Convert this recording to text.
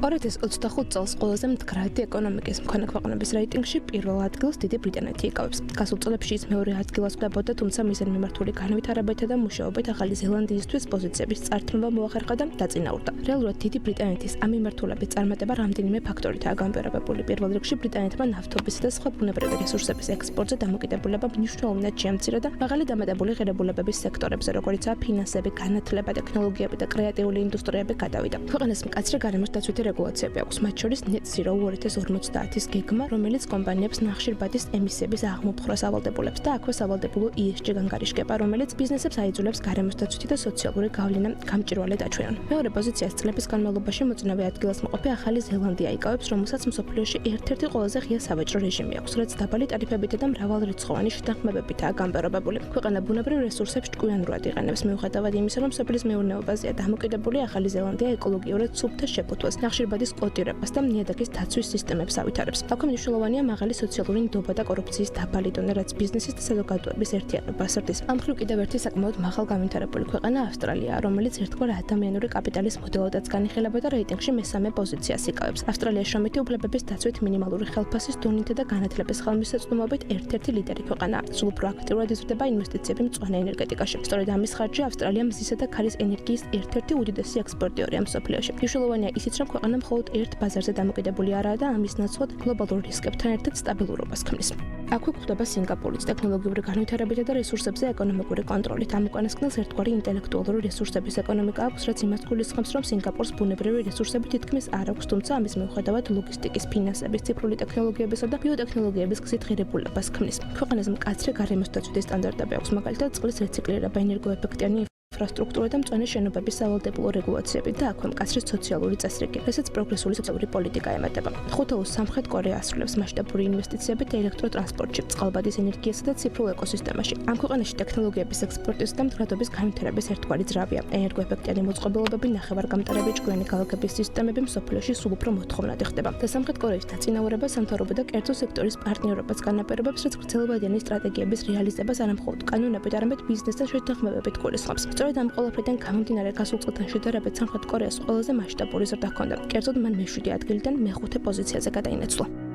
2025 წელს ყველაზე მდგრადი ეკონომიკის მქონე ქვეყნების რეიტინგში პირველ ადგილს დიდი ბრიტანეთი იკავებს. გასულ წლებში ის მეორე ადგილას ხვდებოდა, თუმცა მიზენ მიმართული განვითარებითა და მუშაობით ახალი ზელანდიისთვის პოზიციების წართმობა მოახერხა და დაწინაურდა. რეალურად დიდი ბრიტანეთის ამ მიმართულების წარმატება რამდენიმე ფაქტორითაა განპირობებული. პირველ რიგში ბრიტანეთმა ნავთობისა და სხვა ბუნებრივი რესურსების ექსპორტზე დამოკიდებულება მნიშვნელოვნად შეამცირა და მაღალი დამატებული ღირებულებების სექტორებზე, როგორიცაა ფინანსები, განათლება, ტექნოლოგიები და კრეატიული ინდუსტრიები გადავიდა. ქვეყანას მკაცრი გარემოს დაცვითი რეგულაციები აქვს, მათ შორის Net Zero 2050-ის გეგმა, რომელიც კომპანიებს ნახშირბადის ემისიების აღმოფხვრას ავალდებულებს და აქვე სავალდებულო ESG განგარიშგება, რომელიც ბიზნესებს აიძულებს გარემოს დაცვითი და სოციალური გავლენა გამჭვირვალედ აჩვენონ. მეორე პოზიციას წლების განმავლობაში მოწინავე ადგილას მოყოფი ახალი ზელანდია იკავებს, რომელსაც მსოფლიოში ერთ-ერთი ყველაზე ღია სავაჭრო რეჟიმი აქვს, რაც დაბალი ტარიფებითა და მრავალრიცხოვანი შეთანხმებებითაა განპირობებული. ქვეყანა ბუნებრივ რესურსებს ჭკვიანურად იყენებს, მიუხედავად იმისა, რომ სოფლის მეურნეობაზეა დამოკიდებული, ახალი ზელანდია ეკოლოგიურად სუფთა შეფუთვას, ნახშირბადის კოტირებას და ნიადაგის დაცვის სისტემებს ავითარებს. აქვე მნიშვნელოვანია მაღალი სოციალური ნდობა და კორუფციის დაბალი დონე, რაც ბიზნესის და საზოგადოების ერთიანობას ზრდის. ამ მხრივ კიდევ ერთი საკმაოდ მაღალ განვითარებული ქვეყანა ავსტრალია, რომელიც ერთგვარ ადამიანური კაპიტალის მოდელოდაც განიხილება და რეიტინგში მესამე პოზიციას იკავებს. ავსტრალია შრომითი უფლებების დაცვით მინიმალური ხელფასის დონითა და განათლების ხელმისაწვდომობით ერთ-ერთი ლიდერი ქვეყანაა. სულ უფრო აქტიურად იზრდება ინვესტიციები მწვანე ენერგეტიკაში. სწორედ ამის ხარჯზე ავსტრალია მზისა და ქარის ენერგიის ერთ-ერთი უდიდესი ექსპორტიორია მსოფლიოში. მნიშვნელოვანია ისიც, რომ ქვეყანა მხოლოდ ერთ ბაზარზე დამოკიდებული არაა და ამის ნაცვლად გლობალურ რისკებთან ერთად სტაბილურობას ქმნის. აქვე გვხვდება სინგაპურის ტექნოლოგიური განვითარებითა და რესურსებზე ეკონომიკური კონტროლით. ამ უკანასკნელს ერთგვარი ინტელექტუალური რესურსების ეკონომიკა აქვს, რაც იმას გულისხმობს, რომ სინგაპურს ბუნებრივი რესურსები თითქმის არ აქვს, თუმცა ამის მიუხედავად ლოგისტიკის, ფინანსების, ციფრული ტექნოლოგიებისა და ბიოტექნოლოგიების გზით ღირებულებას ქმნის. ქვეყანას მკაცრი გარემოს დაცვითი სტანდარტები აქვს, მაგალითად წყლის რეციკლირება, ენერგოეფექტიანი ინფრასტრუქტურა და მწვანე შენობების სავალდებულო რეგულაციები და აქვე მკაცრი სოციალური წესრიგი, რასაც პროგრესული სოციალური პოლიტიკა ემატება. ხუთაუს სამხრეთ კორეა ასრულებს მასშტაბური ინვესტიციებით ელექტროტრანსპორტში, წყალბადის ენერგიასა და ციფრულ ეკოსისტემაში. ამ ქვეყანაში ტექნოლოგიების ექსპორტის და მდგრადობის განვითარების ერთგვარი ძრავია. ენერგოეფექტიანი მოწყობილობები, ნახევარგამტარები, ჭკვიანი ქალაქების სისტემები მსოფლიოში სულ უფრო მოთხოვნადი ხდება. და სამხრეთ კორეის დაწინაურება სამთავრობო და კერძო სექტორის პარტნიორობას განაპირობებს, რაც გრძელვადიანი სტრატეგიების რეალიზებას არა მხოლოდ კანონებით, არამედ ბიზნესთან შეთანხმებებით გულისხმობს. სწორედ ამ ყველაფრიდან გამომდინარე გასულ წლთან შედარებით სამხრეთ კორეას ყველაზე მასშტაბური ზრდა ჰქონდა. კერძოდ მან მე-7 ადგილიდან მე-5 პოზიციაზე გადაინაცვლა.